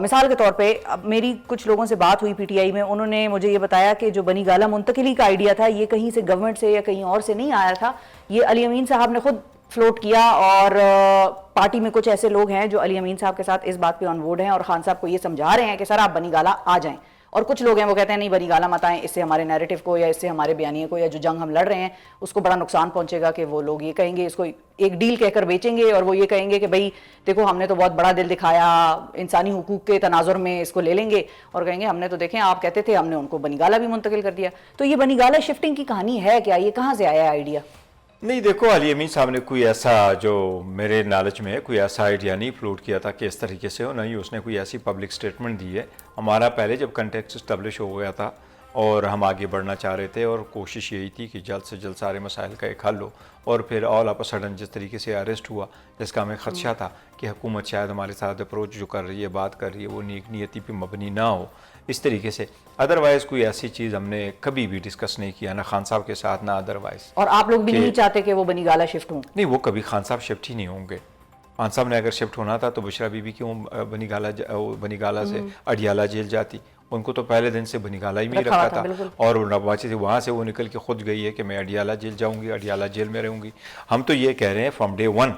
मिसाल के तौर पे अब मेरी कुछ लोगों से बात हुई पीटीआई में, उन्होंने मुझे ये बताया कि जो बनी गाला मुंतकिली का आइडिया था ये कहीं से गवर्नमेंट से या कहीं और से नहीं आया था, ये अली अमीन साहब ने खुद फ्लोट किया, और पार्टी में कुछ ऐसे लोग हैं जो अली अमीन साहब के साथ इस बात पे ऑन बोर्ड हैं और खान साहब को ये समझा रहे हैं कि सर आप बनी गाला आ जाएं, और कुछ लोग हैं वो कहते हैं नहीं बनी गाला मत आएं, इससे हमारे नैरेटिव को या इससे हमारे बयानिए को या जो जंग हम लड़ रहे हैं उसको बड़ा नुकसान पहुंचेगा, कि वो लोग ये कहेंगे इसको एक डील कहकर बेचेंगे और वो ये कहेंगे कि भाई देखो हमने तो बहुत बड़ा दिल दिखाया, इंसानी हुकूक के तनाजुर में इसको ले लेंगे और कहेंगे हमने तो देखें आप कहते थे, हमने उनको बनी गाला भी मुंतकिल कर दिया। तो ये बनी गाला शिफ्टिंग की कहानी है क्या, ये कहाँ से आया आइडिया? नहीं देखो, अली अमीन साहब ने कोई ऐसा, जो मेरे नॉलेज में है, कोई ऐसा आइडिया नहीं फ्लोट किया था कि इस तरीके से हो, नहीं उसने कोई ऐसी पब्लिक स्टेटमेंट दी है। हमारा पहले जब कंटेक्स्ट इस्टेब्लिश हो गया था और हम आगे बढ़ना चाह रहे थे और कोशिश यही थी कि जल्द से जल्द सारे मसाइल का एक हल हो, और फिर ऑल ऑफ अ सडन जिस तरीके से अरेस्ट हुआ, जिसका हमें खदशा था कि हुकूमत शायद हमारे साथ अप्रोच जो कर रही है, बात कर रही है, वो नेक नियति पे मबनी ना हो इस तरीके से। अदरवाइज़ कोई ऐसी चीज़ हमने कभी भी डिस्कस नहीं किया, ना खान साहब के साथ ना अदरवाइज। और आप लोग भी नहीं चाहते कि वो बनी गाला शिफ्ट हों? नहीं, वो कभी खान साहब शिफ्ट ही नहीं होंगे। खान साहब ने अगर शिफ्ट होना था तो बुशरा बीबी क्यों बनी गाला से अडियाला जेल जाती? उनको तो पहले दिन से बनी गाला ही में रखा था, और नवाची से वहाँ से वो निकल के खुद गई है कि मैं अडियाला जेल जाऊँगी, अडियाला जेल में रहूँगी। हम तो ये कह रहे हैं फ्रॉम डे वन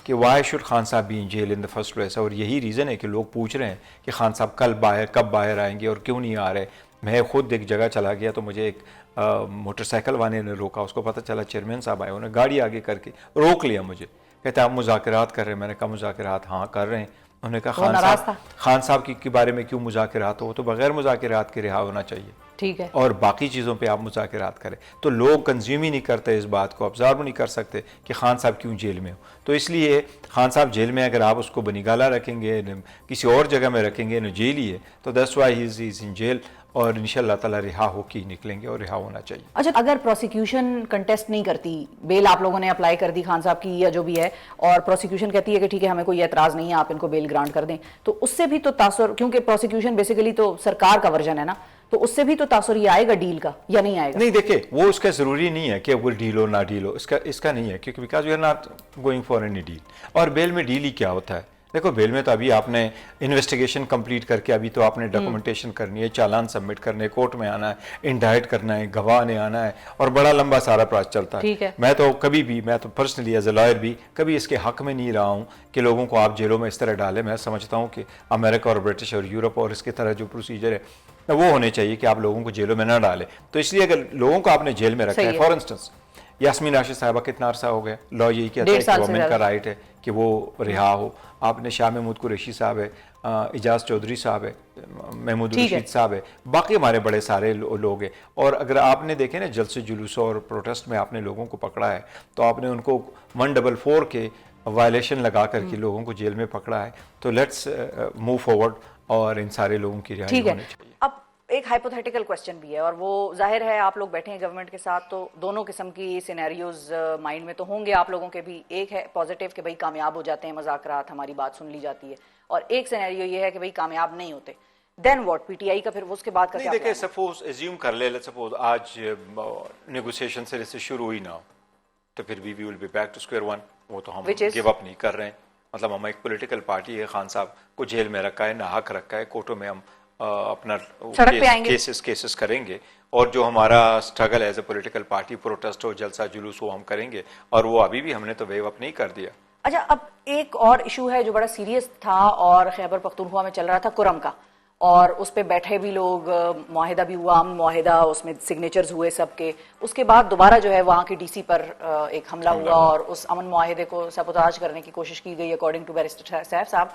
कि why should Khan sahab be in jail in the first place, और यही रीज़न है कि लोग पूछ रहे हैं कि खान साहब कब बाहर आएंगे और क्यों नहीं आ रहे। मैं खुद एक जगह चला गया तो मुझे एक मोटरसाइकिल वाले ने रोका, उसको पता चला चेयरमैन साहब आए, उन्होंने गाड़ी आगे करके रोक लिया मुझे, कहते आप मुज़ाकरात कर रहे हैं? मैंने कहा मुज़ाकरात हाँ कर रहे हैं। उन्होंने कहा खान साहब के बारे में क्यों मुज़ाकरात हो, तो बगैर मुज़ाकरात के रिहा होना चाहिए, ठीक है, और बाकी चीज़ों पे आप मुज़ाकरात करें। तो लोग कंज्यूम ही नहीं करते इस बात को, ऑब्जर्व नहीं कर सकते कि खान साहब क्यों जेल में हो। तो इसलिए खान साहब जेल में, अगर आप उसको बनी गाला रखेंगे, किसी और जगह में रखेंगे, न जेल ही है, तो that's why he is in jail, और इंशाल्लाह ताला रिहा होके ही निकलेंगे और रिहा होना चाहिए। अच्छा, अगर प्रोसिक्यूशन कंटेस्ट नहीं करती, बेल आप लोगों ने अप्लाई कर दी खान साहब की या जो भी है, और प्रोसिक्यूशन कहती है कि ठीक है हमें कोई एतराज़ नहीं है, आप इनको बेल ग्रांट कर दें, तो उससे भी तो तासुर, क्योंकि प्रोसिक्यूशन बेसिकली तो सरकार का वर्जन है ना, तो उससे भी तो तासुर ये आएगा डील का या नहीं आएगा? नहीं देखिए, वो उसका ज़रूरी नहीं है कि वो डील हो ना डील हो, इसका नहीं है, क्योंकि because we are not going for any deal. और बेल में डील ही क्या होता है? देखो, बेल में तो अभी आपने इन्वेस्टिगेशन कंप्लीट करके अभी तो आपने डॉक्यूमेंटेशन करनी है, चालान सबमिट करने, कोर्ट में आना है, इंडाइट करना है, गवाह ने आना है, और बड़ा लंबा सारा प्रोसेस चलता है। मैं तो पर्सनली एज ए लॉयर भी कभी इसके हक में नहीं रहा हूँ कि लोगों को आप जेलों में इस तरह डालें। मैं समझता हूँ कि अमेरिका और ब्रिटिश और यूरोप और इसके तरह जो प्रोसीजर है वो होने चाहिए कि आप लोगों को जेलों में ना डालें। तो इसलिए अगर लोगों को आपने जेल में रखा है, फॉर इंस्टेंस यास्मीन राशिद साहिबा कितना अरसा हो गया, लॉ यही कहता है कि गवर्नमेंट का राइट है कि वो रिहा हो। आपने शाह महमूद कुरैशी साहब है, इजाज़ चौधरी साहब है, महमूद रशीद साहब है, बाकी हमारे बड़े सारे लोग हैं। और अगर आपने देखे ना जलसे जुलूस और प्रोटेस्ट में आपने लोगों को पकड़ा है, तो आपने उनको 144 के वायलेशन लगा करके लोगों को जेल में पकड़ा है। तो लेट्स मूव फॉरवर्ड और इन सारे लोगों की रिहाई होनी चाहिए। अब एक हाइपोथेटिकल क्वेश्चन भी है, और वो जाहिर है आप लोग बैठे हैं गवर्नमेंट के साथ, तो दोनों किस्म की सिनेरियोज माइंड में तो होंगे आप लोगों के भी। एक है पॉजिटिव कि भाई कामयाब हो जाते हैं मुज़ाकरात, हमारी बात सुन ली जाती है, और एक सिनेरियो ये है कि भाई कामयाब नहीं होते, देन व्हाट, पीटीआई का फिर उसके बाद का नहीं, क्या देखिए, plan है? सपोज एज्यूम कर ले, लेट्स सपोज आज नेगोशिएशन से शुरू हुई ना, तो फिर we will be back to square one. वो तो हम Which is? गिव अप नहीं कर रहे हैं। मतलब हम एक पॉलिटिकल पार्टी है, खान साहब को जेल में रखा है, नाहक रखा है, कोर्टों में हम अपना सड़क पे आएंगे। केसेस करेंगे, और जो हमारा struggle as a political party, protest हो, जलसा जुलूस, वो हम करेंगे, और वो अभी भी हमने तो वेव अप नहीं कर दिया। अच्छा, अब एक और इशू है जो बड़ा सीरियस था और खैबर पख्तूनख्वा में चल रहा था, कुरम का, और उस पे बैठे भी लोग, मुआहिदा भी हुआ, मुआहिदा, उसमें सिग्नेचर्स हुए सबके, उसके बाद दोबारा जो है वहां की डीसी पर एक हमला हुआ और उस अमन मुआहिदे को सबोताज करने की कोशिश की गई, अकॉर्डिंग टू बैरिस्टर सैफ साहब।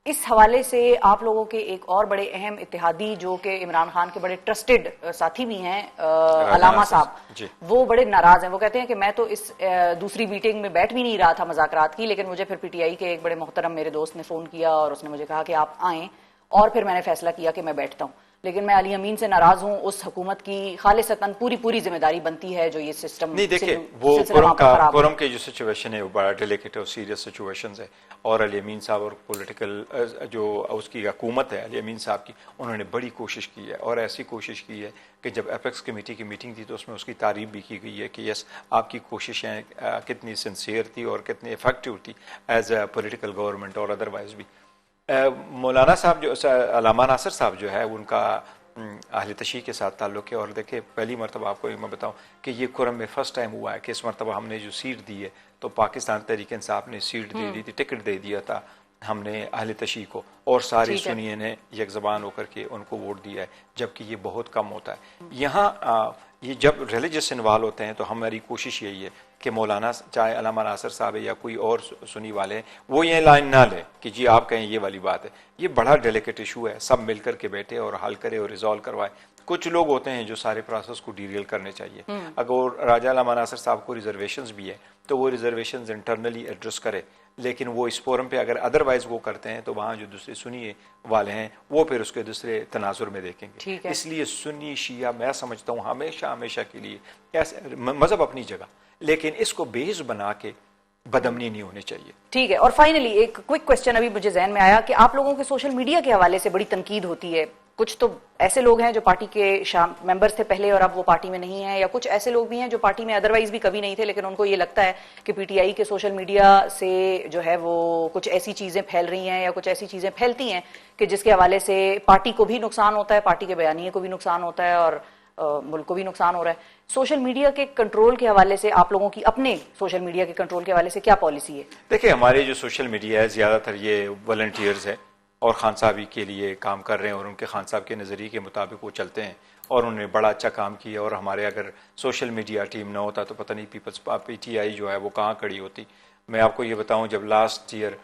इस हवाले से आप लोगों के एक और बड़े अहम इत्तेहादी जो कि इमरान खान के बड़े ट्रस्टेड साथी भी हैं, अलामा साहब, वो बड़े नाराज हैं। वो कहते हैं कि मैं तो इस दूसरी मीटिंग में बैठ भी नहीं रहा था मुज़ाकरात की, लेकिन मुझे फिर पीटीआई के एक बड़े मोहतरम मेरे दोस्त ने फोन किया और उसने मुझे कहा कि आप आएं, और फिर मैंने फैसला किया कि मैं बैठता हूं। लेकिन मैं अली अमीन से नाराज हूं, उस हुकूमत की खालिसतन पूरी जिम्मेदारी बनती है जो ये सिस्टम। नहीं, देखिए, वो कोरम के जो सिचुएशन है वो बड़ा डेलिकेट और सीरियस सिचुएशन है, और अली अमीन साहब और पॉलिटिकल जो उसकी हुकूमत है अली अमीन साहब की, उन्होंने बड़ी कोशिश की है, और ऐसी कोशिश की है कि जब एपेक्स कमेटी की मीटिंग थी तो उसमें उसकी तारीफ भी की गई है कि यस, आपकी कोशिशें कितनी सिंसियर थी और कितनी इफेक्टिव थी एज ए पॉलिटिकल गवर्नमेंट और अदरवाइज भी। मौलाना साहब जो अलामा नासिर साहब जो है, उनका अहले तशी के साथ ताल्लुक़ है, और देखिए, पहली मरतबा आपको मैं बताऊं कि ये कुरम में फर्स्ट टाइम हुआ है कि इस मरतबा हमने जो सीट दी है, तो पाकिस्तान तहरीक इंसाफ ने सीट दे दी थी, टिकट दे दिया था हमने अहले तशी को, और सारी सुनिए ने एक ज़बान होकर के उनको वोट दिया है, जबकि ये बहुत कम होता है। यहाँ ये जब रिलीजियस इन्वॉल्व होते हैं तो हमारी कोशिश यही है कि मौलाना, चाहे अलामा नासिर साहब है या कोई और सुन्नी वाले हैं, वो ये लाइन ना ले कि जी आप कहें ये वाली बात है। ये बड़ा डेलिकेट इशू है, सब मिलकर के बैठे और हल करे और रिजॉल्व करवाए। कुछ लोग होते हैं जो सारे प्रोसेस को डीरेल करने चाहिए। अगर राजा अलामा नासिर साहब को रिजर्वेशंस भी है तो वो रिजर्वेशंस इंटरनली एड्रेस करे, लेकिन वो इस फोरम पे अगर अदरवाइज वो करते हैं तो वहाँ जो दूसरे सुन्नी वाले हैं वो फिर उसके दूसरे तनाजुर में देखेंगे। इसलिए सुन्नी शिया मैं समझता हूँ हमेशा के लिए ऐसे मजहब अपनी जगह, लेकिन इसको बेस बना के बदमनी नहीं होनी चाहिए। ठीक है, और फाइनली एक क्विक क्वेश्चन अभी मुझे जहन में आया कि आप लोगों के सोशल मीडिया के हवाले से बड़ी तनकीद होती है। कुछ तो ऐसे लोग हैं जो पार्टी के मेंबर्स थे पहले और अब वो पार्टी में नहीं है, या कुछ ऐसे लोग भी हैं जो पार्टी में अदरवाइज भी कभी नहीं थे, लेकिन उनको ये लगता है कि पीटीआई के सोशल मीडिया से जो है वो कुछ ऐसी चीजें फैल रही हैं या कुछ ऐसी चीजें फैलती हैं कि जिसके हवाले से पार्टी को भी नुकसान होता है, पार्टी के बयानिए को भी नुकसान होता है और मुल्क को भी नुकसान हो रहा है। सोशल मीडिया के कंट्रोल के हवाले से आप लोगों की अपने सोशल मीडिया के कंट्रोल के हवाले से क्या पॉलिसी है? देखिए, हमारे जो सोशल मीडिया है ज्यादातर ये वॉलंटियर्स है और खान साहब के लिए काम कर रहे हैं, और उनके खान साहब के नज़रिए के मुताबिक वो चलते हैं, और उन्होंने बड़ा अच्छा काम किया। और हमारे अगर सोशल मीडिया टीम ना होता तो पता नहीं पीटीआई जो है वो कहाँ खड़ी होती। मैं आपको ये बताऊं, जब लास्ट ईयर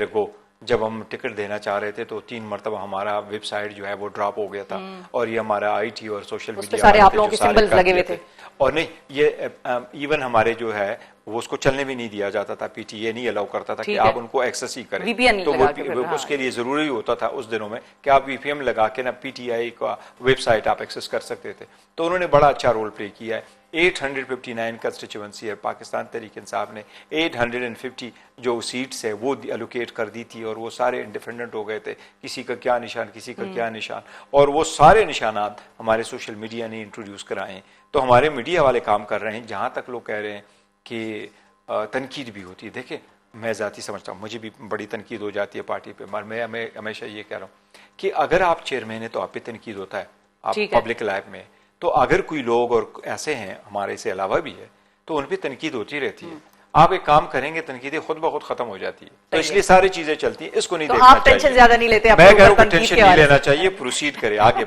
अगो जब हम टिकट देना चाह रहे थे तो 3 मरतबा हमारा वेबसाइट जो है वो ड्रॉप हो गया था, और ये हमारा आईटी और सोशल मीडिया सारे आप लोगों के सिंबल्स लगे हुए थे, और नहीं ये इवन हमारे जो है वो उसको चलने भी नहीं दिया जाता था। पीटीए नहीं अलाउ करता था कि आप उनको एक्सेस ही करें, तो वो उसके लिए जरूरी होता था उस दिनों में कि आप वीपीएन लगा के ना पीटीआई का वेबसाइट आप एक्सेस कर सकते थे। तो उन्होंने बड़ा अच्छा रोल प्ले किया है। 859 कंस्टिट्यूएंसी है, पाकिस्तान तहरीक इंसाफ ने 850 जो सीट्स है वो एलोकेट कर दी थी, और वो सारे इंडिपेंडेंट हो गए थे, किसी का क्या निशान किसी का क्या निशान, और वो सारे निशानात हमारे सोशल मीडिया ने इंट्रोड्यूस कराए। तो हमारे मीडिया वाले काम कर रहे हैं। जहाँ तक लोग कह रहे हैं कि तनकीद भी होती है, देखिए मैं ज़ाती समझता हूँ, मुझे भी बड़ी तनकीद हो जाती है पार्टी पे, मगर मैं हमेशा ये कह रहा हूँ कि अगर आप चेयरमैन है तो आप पे तनकीद होता है, आप पब्लिक लाइफ में, तो अगर कोई लोग और ऐसे हैं हमारे से अलावा भी है तो उन पे तनकीद होती रहती है। आप एक काम करेंगे तनकीदें खुद ब खुद खत्म हो जाती है, तो इसलिए सारी चीजें चलती हैं, इसको नहीं देखना चाहिए। आप टेंशन ज्यादा नहीं लेते? मैं कह रहा हूं टेंशन नहीं लेना चाहिए, प्रोसीड करें, आगे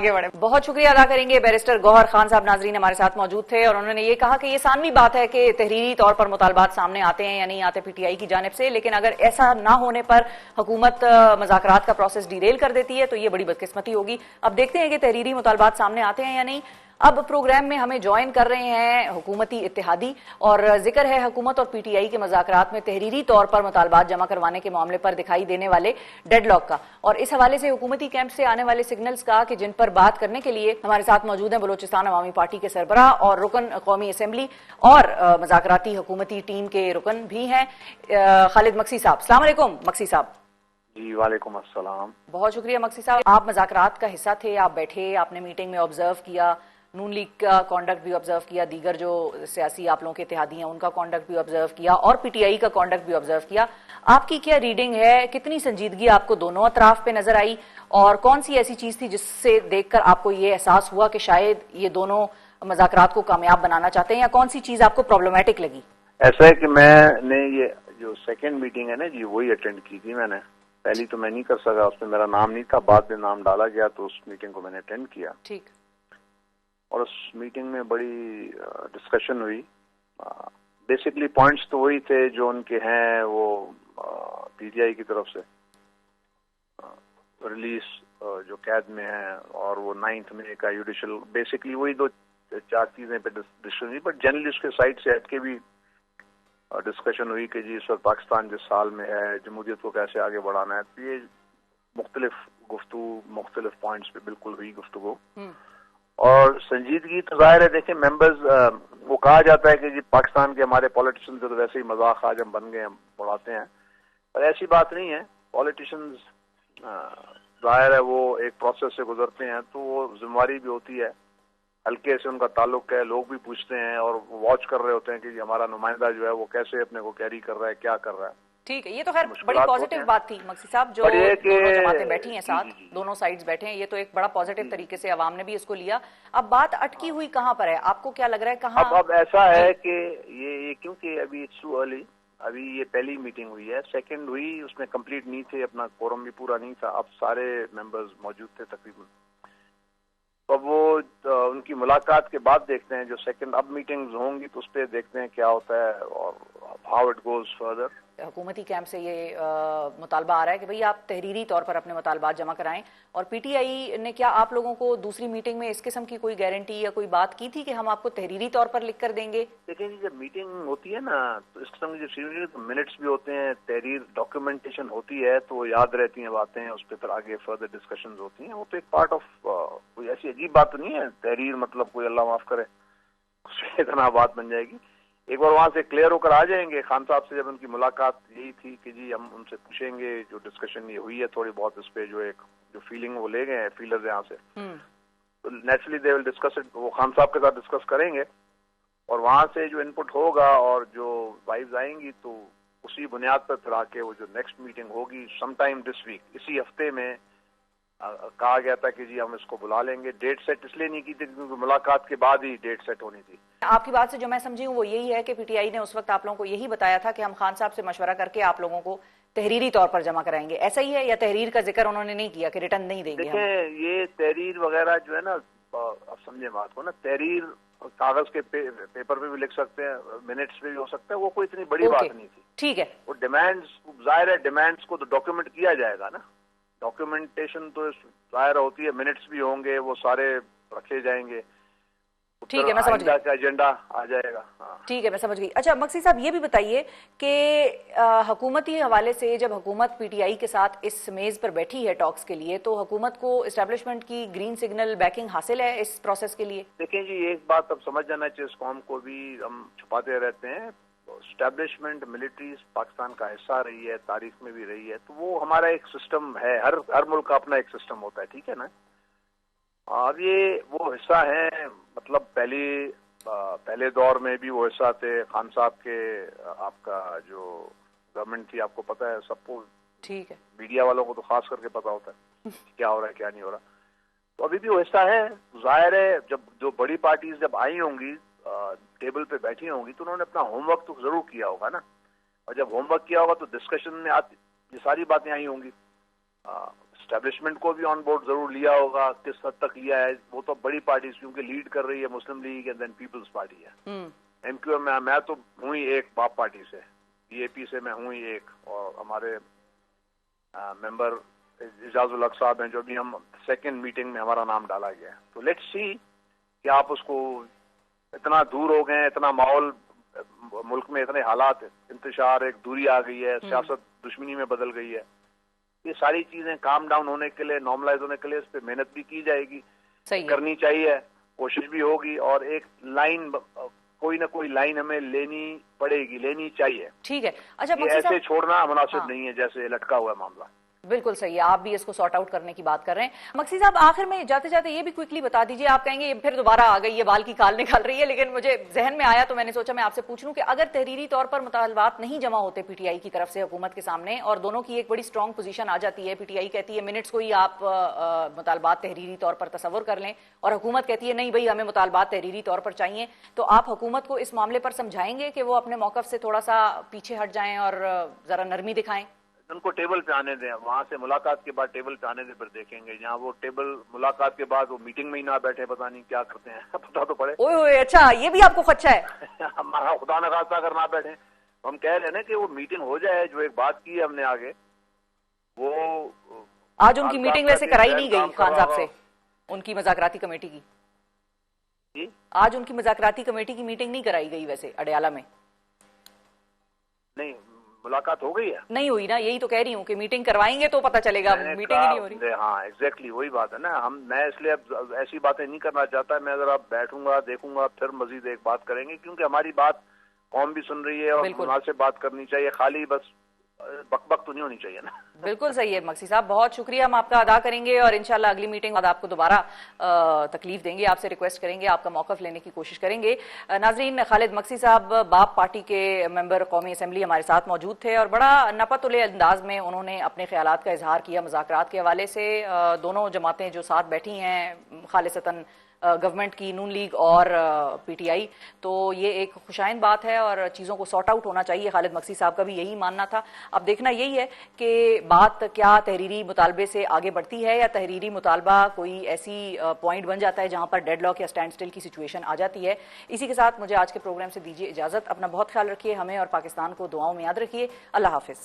बढ़े। बहुत शुक्रिया अदा करेंगे। बैरिस्टर गौहर खान साहब नाजरीन हमारे साथ मौजूद थे, और उन्होंने ये कहा कि ये सानवी बात है कि तहरीरी तौर पर मुतालबात सामने आते हैं या नहीं आते पीटीआई की जानिब से, लेकिन अगर ऐसा ना होने पर हुकूमत मुज़ाकरात का प्रोसेस डिरेल कर देती है तो ये बड़ी बदकिस्मती होगी। अब देखते हैं कि तहरीरी मुतालबात सामने आते हैं या नहीं। अब प्रोग्राम में हमें ज्वाइन कर रहे हैं हुकूमती इत्तेहादी, और जिक्र है हुकूमत और पीटीआई के मुज़ाकरात में तहरीरी तौर पर मुतालबात जमा करवाने के मामले पर दिखाई देने वाले डेडलॉक का, और इस हवाले से हुकूमती कैंप से आने वाले सिग्नल्स का, कि जिन पर बात करने के लिए हमारे साथ मौजूद हैं बलोचिस्तान अवामी पार्टी के सरबराह और रुकन कौमी असम्बली और मुज़ाकराती हुकूमती टीम के रुकन भी हैं खालिद मक्सी साहब। अस्सलाम वालेकुम मक्सी साहब। जी वालेकुम अस्सलाम। बहुत शुक्रिया मक्सी साहब, आप मज़ाकरात का हिस्सा थे, आप बैठे, आपने मीटिंग में ऑब्जर्व किया, नून लीग का कॉन्डक्ट भी ऑब्जर्व किया, दीगर जो सियासी आप लोगों के इत्तेहादी हैं उनका कॉन्डक्ट भी ऑब्जर्व किया और पीटीआई का कॉन्डक्ट भी ऑब्जर्व किया। आपकी क्या रीडिंग है, कितनी संजीदगी आपको दोनों अतराफ पे नजर आई और कौन सी ऐसी चीज थी जिससे देखकर आपको ये एहसास हुआ कि शायद ये दोनों मज़ाकरात को कामयाब बनाना चाहते हैं, या कौन सी चीज आपको प्रॉब्लमेटिक लगी? ऐसा है कि मैंने ये जो सेकंड मीटिंग है ना जी, वही अटेंड की थी मैंने। पहली तो मैं नहीं कर सका, उसमें मेरा नाम नहीं था, बाद में नाम डाला गया तो उस मीटिंग को मैंने अटेंड किया। ठीक। और उस मीटिंग में बड़ी डिस्कशन हुई। बेसिकली पॉइंट्स तो वही थे जो उनके हैं, वो पीटीआई की तरफ से रिलीज जो कैद में है और वो 9 मई का जुडिशल, बेसिकली वही 2-4 चीजें पे डिस्कशन हुई। बट जनरली उसके साइड से हट के भी डिस्कशन हुई कि जी इस वक्त पाकिस्तान जिस साल में है, जमहूरियत को कैसे आगे बढ़ाना है। तो ये मुख्तलिफ गुफ्तगू, मुख्तलिफ पॉइंट्स पे बिल्कुल हुई गुफ्तगू। और संजीदगी तो जाहिर है, देखें मेंबर्स, वो कहा जाता है कि जी पाकिस्तान के हमारे पॉलिटिशियंस तो वैसे ही मजाक आज हम बन गए, हम बढ़ाते हैं, पर ऐसी बात नहीं है। पॉलिटिशियंस जाहिर है वो एक प्रोसेस से गुजरते हैं, तो वो जिम्मेवारी भी होती है, हल्के से उनका ताल्लुक है, लोग भी पूछते हैं और वॉच कर रहे होते हैं कि हमारा नुमाइंदा जो है वो कैसे अपने को कैरी कर रहा है, क्या कर रहा है। ठीक है, ये तो खैर बड़ी पॉजिटिव बात थी मक्सी साहब, जो दोनों जमातें बैठी हैं साथ, दोनों साइड्स बैठे हैं, ये तो एक बड़ा पॉजिटिव तरीके से अवाम ने भी इसको लिया। अब बात अटकी हुई कहाँ पर है, आपको क्या लग रहा है कहाँ? अब ऐसा है कि ये क्योंकि अभी इट्स टू अर्ली, अभी ये पहली मीटिंग हुई है, सेकंड हुई, उसमें कंप्लीट नहीं थे, अपना कोरम भी पूरा नहीं था, अब सारे मेंबर्स मौजूद थे तकरीबन। तो वो उनकी मुलाकात के बाद देखते हैं, जो सेकंड अब मीटिंग्स होंगी तो उस पर देखते हैं क्या होता है और हाउ इट गोज फर्दर। हुकूमती कैंप से ये मुतालबा आ रहा है कि भाई आप तहरीरी तौर पर अपने मुतालबात जमा कराएं, और पीटीआई ने क्या आप लोगों को दूसरी मीटिंग में इस किस्म की कोई गारंटी या कोई बात की थी कि हम आपको तहरीरी तौर पर लिख कर देंगे? देखिए जी, जब मीटिंग होती है ना तो इस किस्म की जब तो मिनट्स भी होते हैं, तहरीर डॉक्यूमेंटेशन होती है, तो वो याद रहती हैं बातें, उस पर फिर आगे फर्दर डिस्कशंस होती हैं। वो तो एक पार्ट ऑफ, कोई ऐसी अजीब बात तो नहीं है तहरीर, मतलब कोई अल्लाह माफ करे उससे इतना बात बन जाएगी। एक बार वहां से क्लियर होकर आ जाएंगे। खान साहब से जब उनकी मुलाकात यही थी कि जी हम उनसे पूछेंगे, जो डिस्कशन ये हुई है थोड़ी बहुत इस पे, जो फीलिंग वो ले गए हैं फीलर्स यहाँ से, तो naturally they will discuss it, वो खान साहब के साथ डिस्कस करेंगे और वहां से जो इनपुट होगा और जो वाइब्स आएंगी तो उसी बुनियाद पर फिर आके वो जो नेक्स्ट मीटिंग होगी समटाइम दिस वीक, इसी हफ्ते में कहा गया था कि जी हम इसको बुला लेंगे। डेट सेट इसलिए नहीं की थी क्योंकि मुलाकात के बाद ही डेट सेट होनी थी। आपकी बात से जो मैं समझी हूँ वो यही है कि पीटीआई ने उस वक्त आप लोगों को यही बताया था कि हम खान साहब से मशवरा करके आप लोगों को तहरीरी तौर पर जमा कराएंगे, ऐसा ही है? या तहरीर का जिक्र उन्होंने नहीं किया कि रिटर्न नहीं देंगे? देखें ये तहरीर वगैरह जो है ना, अब समझे बात को ना, तहरीर कागज के पेपर पे भी लिख सकते हैं, मिनट्स पे भी हो सकता है, वो कोई इतनी बड़ी बात नहीं थी। ठीक है, वो डिमांड्स, जाहिर है डिमांड्स को तो डॉक्यूमेंट किया जाएगा ना, डॉक्यूमेंटेशन तो जाहिर होती है, मिनट्स भी होंगे, वो सारे रखे जाएंगे। ठीक है, मैं समझ गई, एजेंडा आ जाएगा। हाँ। ठीक है, मैं समझ गई। अच्छा मक्सी साहब ये भी बताइए कि हुकूमती हवाले से जब हुकूमत पीटीआई के साथ इस मेज पर बैठी है टॉक्स के लिए, तो हुकूमत को एस्टेब्लिशमेंट की ग्रीन सिग्नल बैकिंग हासिल है इस प्रोसेस के लिए? देखें जी, एक बात अब समझ जाना चाहिए, इस कौम को भी हम छुपाते रहते हैं, एस्टेब्लिशमेंट मिलिट्री पाकिस्तान का हिस्सा रही है, तारीख में भी रही है, तो वो हमारा एक सिस्टम है, हर मुल्क का अपना एक सिस्टम होता है, ठीक है ना। और ये वो हिस्सा है, मतलब पहले दौर में भी वो हिस्सा थे खान साहब के, आपका जो गवर्नमेंट थी आपको पता है सबको, ठीक है, मीडिया वालों को तो खास करके पता होता है क्या हो रहा है क्या नहीं हो रहा, तो अभी भी वो हिस्सा है। जाहिर है जब जो बड़ी पार्टीज जब आई होंगी टेबल पे बैठी होंगी तो उन्होंने अपना होमवर्क तो जरूर किया होगा ना, और जब होमवर्क किया होगा तो डिस्कशन में आती ये सारी बातें आई होंगी। एस्टेब्लिशमेंट को भी ऑन बोर्ड जरूर लिया होगा, किस हद तक लिया है वो तो बड़ी पार्टी क्योंकि लीड कर रही है मुस्लिम लीग एंड देन पीपल्स पार्टी है। एमक्यूएम में मैं तो हूँ ही एक बाप पार्टी से, बीएपी से मैं हूँ ही एक, और हमारे मेंबर इजाजुल हक साहब हैं जो भी हम सेकंड मीटिंग में हमारा नाम डाला गया है। तो लेट्स सी कि आप उसको, इतना दूर हो गए, इतना माहौल मुल्क में, इतने हालात, इंतशार, एक दूरी आ गई है, सियासत दुश्मनी में बदल गई है, ये सारी चीजें काम डाउन होने के लिए, नॉर्मलाइज होने के लिए इस पे मेहनत भी की जाएगी, करनी चाहिए, कोशिश भी होगी, और एक लाइन, कोई ना कोई लाइन हमें लेनी पड़ेगी, लेनी चाहिए। ठीक है। अच्छा ऐसे छोड़ना मुनासिब नहीं है जैसे लटका हुआ मामला। बिल्कुल सही है, आप भी इसको सॉर्ट आउट करने की बात कर रहे हैं। मक्सी साहब, आखिर में जाते जाते ये भी क्विकली बता दीजिए, आप कहेंगे फिर दोबारा आ गई ये बाल की खाल निकल रही है, लेकिन मुझे जहन में आया तो मैंने सोचा मैं आपसे पूछ लूं कि अगर तहरीरी तौर पर मुतालबात नहीं जमा होते पीटीआई की तरफ से हुकूमत के सामने और दोनों की एक बड़ी स्ट्रॉन्ग पोजीशन आ जाती है, पीटीआई कहती है मिनट्स को ही आप मुतालबात तहरीरी तौर पर तस्वुर कर लें और हुकूमत कहती है नहीं भाई हमें मुतालबात तहरीरी तौर पर चाहिए, तो आप हुकूमत को इस मामले पर समझाएंगे कि वो अपने मौकफ से थोड़ा सा पीछे हट जाएं और जरा नरमी दिखाएं? उनको टेबल पे आने दें, वहां से मुलाकात के बाद टेबल पे आने दें, फिर देखेंगे। यहाँ वो टेबल मुलाकात के बाद वो मीटिंग में ही ना बैठे, पता नहीं क्या करते हैं पता तो पड़े। ओए अच्छा, ये भी आपको खदशा है? हमारा खुदा न खास्ता अगर ना बैठे, हम कह रहे हैं ना कि वो मीटिंग हो जाए, जो एक बात की है हमने आगे, वो आज उनकी मीटिंग वैसे कराई नहीं गई खान साहब से, उनकी मज़ाकराती कमेटी की जी? आज उनकी मज़ाकराती कमेटी की मीटिंग नहीं कराई गई वैसे अडयाला में? नहीं, मुलाकात हो गई है? नहीं हुई ना, यही तो कह रही हूँ कि मीटिंग करवाएंगे तो पता चलेगा, मीटिंग ही नहीं हो रही। हाँ एग्जैक्टली वही बात है ना, मैं इसलिए अब ऐसी बातें नहीं करना चाहता। मैं जरा बैठूंगा, देखूंगा, फिर मजीद एक बात करेंगे, क्योंकि हमारी बात कौम भी सुन रही है और मुनासिब बात करनी चाहिए, खाली बस बकबक तो नहीं होनी चाहिए ना। बिल्कुल सही है मक्सी साहब, बहुत शुक्रिया, हम आपका अदा करेंगे और इंशाल्लाह अगली मीटिंग बाद आपको दोबारा तकलीफ देंगे, आपसे रिक्वेस्ट करेंगे, आपका मौकफ लेने की कोशिश करेंगे। नाजरीन, खालिद मक्सी साहब बाप पार्टी के मेंबर कौमी असम्बली हमारे साथ मौजूद थे और बड़ा नपतुले अंदाज में उन्होंने अपने ख्यालात का इजहार किया मुज़ाकरात के हवाले से। दोनों जमातें जो साथ बैठी हैं खालिसतन गवर्नमेंट की, नून लीग और पीटीआई, तो ये एक खुशाइन बात है और चीज़ों को सॉर्ट आउट होना चाहिए। खालिद मक्सी साहब का भी यही मानना था। अब देखना यही है कि बात क्या तहरीरी मुतालबे से आगे बढ़ती है या तहरीरी मुतालबा कोई ऐसी पॉइंट बन जाता है जहां पर डेडलॉक या स्टैंड स्टिल की सिचुएशन आ जाती है। इसी के साथ मुझे आज के प्रोग्राम से दीजिए इजाज़त। अपना बहुत ख्याल रखिए, हमें और पाकिस्तान को दुआओं में याद रखिए। अल्लाह हाफिज़।